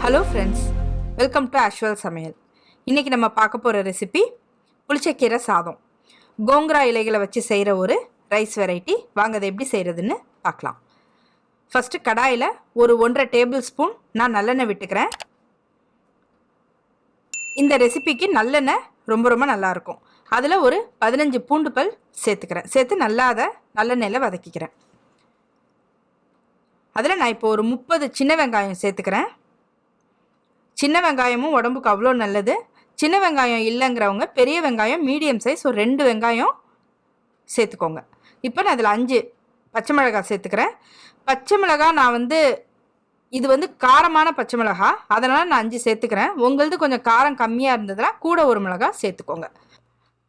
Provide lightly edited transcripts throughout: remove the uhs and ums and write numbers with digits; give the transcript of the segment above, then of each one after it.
Hello friends, welcome to AshVal சமையல். இன்றைக்கி நம்ம பார்க்க போகிற ரெசிபி புளிச்சக்கீரை சாதம். கோங்குரா இலைகளை வச்சு செய்கிற ஒரு ரைஸ் வெரைட்டி. வாங்க அதை எப்படி செய்கிறதுன்னு பார்க்கலாம். ஃபஸ்ட்டு கடாயில் ஒரு 1.5 டேபிள் ஸ்பூன் நான் நல்லெண்ணெய் விட்டுக்கிறேன். இந்த ரெசிபிக்கு நல்லெண்ணெய் ரொம்ப ரொம்ப நல்லாயிருக்கும். அதில் ஒரு 15 பூண்டு பல் சேர்த்துக்கிறேன். சேர்த்து நல்லா அதை நல்லெண்ணெயில் வதக்கிக்கிறேன். அதில் நான் இப்போ ஒரு 30 சின்ன வெங்காயம் சேர்த்துக்கிறேன். சின்ன வெங்காயமும் உடம்புக்கு அவ்வளோ நல்லது. சின்ன வெங்காயம் இல்லைங்கிறவங்க பெரிய வெங்காயம் மீடியம் சைஸ் ஒரு 2 வெங்காயம் சேர்த்துக்கோங்க. இப்போ நான் அதில் 5 பச்சை மிளகாய் சேர்த்துக்கிறேன். பச்சை மிளகாய் நான் இது காரமான பச்சை மிளகாய், அதனால் நான் 5 சேர்த்துக்கிறேன். உங்களது கொஞ்சம் காரம் கம்மியாக இருந்ததுன்னா கூட ஒரு மிளகாய் சேர்த்துக்கோங்க.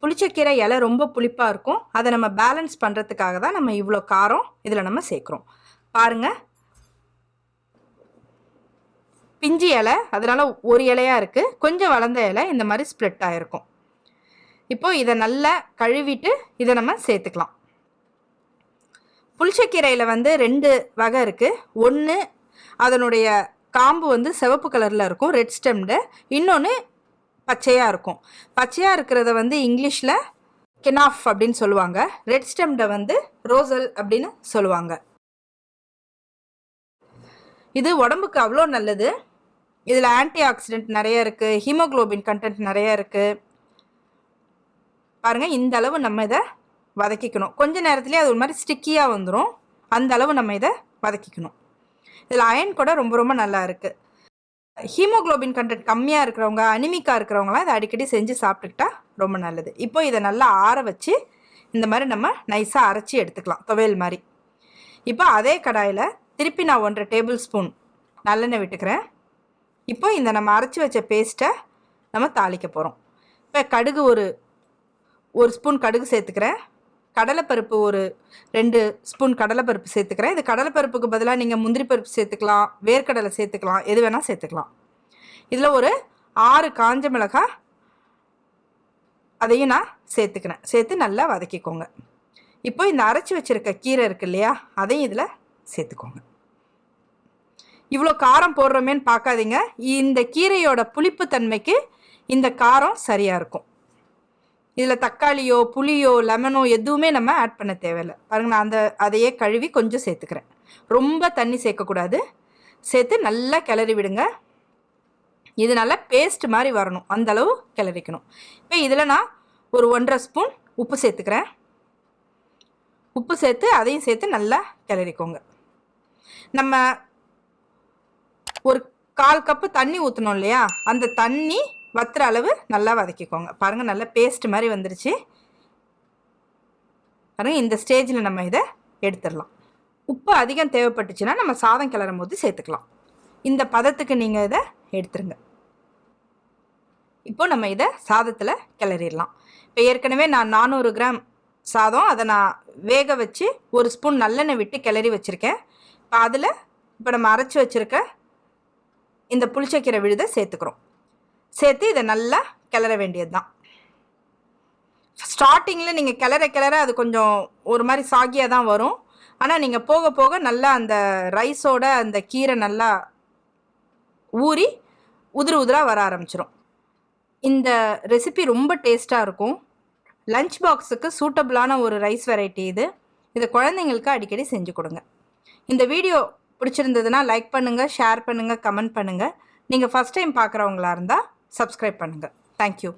புளிச்சக்கீரை இலை ரொம்ப புளிப்பாக இருக்கும். அதை நம்ம பேலன்ஸ் பண்ணுறதுக்காக தான் நம்ம இவ்வளோ காரம் இதில் நம்ம சேர்க்குறோம். பாருங்கள், பிஞ்சு இலை, அதனால் ஒரு இலையாக இருக்குது. கொஞ்சம் வளர்ந்த இலை இந்த மாதிரி ஸ்ப்ளிட் ஆகிருக்கும். இப்போது இதை நல்லா கழுவிட்டு இதை நம்ம சேர்த்துக்கலாம். புளிச்சக்கீரையில் 2 வகை இருக்குது. ஒன்று அதனுடைய காம்பு சிவப்பு கலரில் இருக்கும், ரெட் ஸ்டெம்டு. இன்னொன்று பச்சையாக இருக்கும். பச்சையாக இருக்கிறத இங்கிலீஷில் கெனாஃப் அப்படின்னு சொல்லுவாங்க. ரெட் ஸ்டெம்டை ரோசல் அப்படின்னு சொல்லுவாங்க. இது உடம்புக்கு அவ்வளோ நல்லது. இதில் ஆன்டி ஆக்சிடென்ட் நிறைய இருக்குது, ஹீமோக்ளோபின் கண்டென்ட் நிறைய இருக்குது. பாருங்கள், இந்த அளவு நம்ம இதை வதக்கிக்கணும். கொஞ்ச நேரத்துலேயே அது ஒரு மாதிரி ஸ்டிக்கியாக வந்துடும். அந்த அளவு நம்ம இதை வதக்கிக்கணும். இதில் அயன் கூட ரொம்ப ரொம்ப நல்லா இருக்குது. ஹீமோக்ளோபின் கண்டென்ட் கம்மியாக இருக்கிறவங்க, அனிமிக்காக இருக்கிறவங்களாம் இதை அடிக்கடி செஞ்சு சாப்பிட்டுக்கிட்டா ரொம்ப நல்லது. இப்போ இதை நல்லா ஆற வச்சு இந்த மாதிரி நம்ம நைஸாக அரைச்சி எடுத்துக்கலாம், துவையல் மாதிரி. இப்போ அதே கடாயில் திருப்பி நான் 1.5 டேபிள் ஸ்பூன் நல்லெண்ணெய் விட்டுக்கிறேன். இப்போ இந்த நம்ம அரைச்சி வச்ச பேஸ்ட்டை நம்ம தாளிக்க போகிறோம். இப்போ கடுகு ஒரு ஸ்பூன் கடுகு சேர்த்துக்கிறேன். கடலைப்பருப்பு ஒரு 2 ஸ்பூன் கடலைப்பருப்பு சேர்த்துக்கிறேன். இது கடலைப்பருப்புக்கு பதிலாக நீங்கள் முந்திரி பருப்பு சேர்த்துக்கலாம், வேர்க்கடலை சேர்த்துக்கலாம், எது வேணால் சேர்த்துக்கலாம். இதில் ஒரு 6 காஞ்ச மிளகாய் அதையும் நான் சேர்த்துக்கிறேன். சேர்த்து நல்லா வதக்கிக்கோங்க. இப்போ இந்த அரைச்சி வச்சுருக்க கீரை இருக்குது இல்லையா, அதையும் இதில் சேர்த்துக்கோங்க. இவ்வளோ காரம் போடுறோமேன்னு பார்க்காதீங்க. இந்த கீரையோட புளிப்பு தன்மைக்கு இந்த காரம் சரியாக இருக்கும். இதில் தக்காளியோ புளியோ லெமனோ எதுவுமே நம்ம ஆட் பண்ண தேவையில்லை. பாருங்கள், நான் அதையே கழுவி கொஞ்சம் சேர்த்துக்கிறேன். ரொம்ப தண்ணி சேர்க்கக்கூடாது. சேர்த்து நல்லா கிளறி விடுங்க. இது நல்லா பேஸ்ட் மாதிரி வரணும், அந்தளவு கிளறிக்கணும். இப்போ இதில் நான் ஒரு 1.5 ஸ்பூன் உப்பு சேர்த்துக்கிறேன். உப்பு சேர்த்து அதையும் சேர்த்து நல்லா கிளறிக்கோங்க. நம்ம ஒரு 1/4 கப்பு தண்ணி ஊற்றணும் இல்லையா, அந்த தண்ணி வத்துற அளவு நல்லா வதக்கிக்கோங்க. பாருங்கள், நல்லா பேஸ்ட் மாதிரி வந்துருச்சு. பாருங்கள், இந்த ஸ்டேஜில் நம்ம இதை எடுத்துடலாம். உப்பு அதிகம் தேவைப்பட்டுச்சுன்னா நம்ம சாதம் கிளறும் போது சேர்த்துக்கலாம். இந்த பதத்துக்கு நீங்கள் இதை எடுத்துருங்க. இப்போ நம்ம இதை சாதத்தில் கிளறிடலாம். இப்போ ஏற்கனவே நான் 400 கிராம் சாதம், அதை நான் வேக வச்சு 1 ஸ்பூன் நல்லெண்ணெய் விட்டு கிளறி வச்சுருக்கேன். இப்போ அதில் இப்போ நம்ம அரைச்சி வச்சுருக்க இந்த புளிச்சக்கீரை விழுதை சேர்த்துக்கிறோம். சேர்த்து இதை நல்லா கிளற வேண்டியது தான். ஸ்டார்டிங்கில் நீங்கள் கிளற அது கொஞ்சம் ஒரு மாதிரி சாகியாக தான் வரும். ஆனால் நீங்கள் போக போக நல்லா அந்த ரைஸோட அந்த கீரை நல்லா ஊறி உதிராக வர ஆரம்பிச்சிடும். இந்த ரெசிபி ரொம்ப டேஸ்ட்டாக இருக்கும். லஞ்ச் பாக்ஸுக்கு சூட்டபிளான ஒரு ரைஸ் வெரைட்டி இது. இதை குழந்தைங்களுக்கு அடிக்கடி செஞ்சு கொடுங்க. இந்த வீடியோ பிடிச்சிருந்ததுன்னா லைக் பண்ணுங்கள், ஷேர் பண்ணுங்கள், கமெண்ட் பண்ணுங்கள். நீங்கள் ஃபஸ்ட் டைம் பார்க்குறவங்களா இருந்தால் சப்ஸ்கிரைப் பண்ணுங்கள். தேங்க்யூ.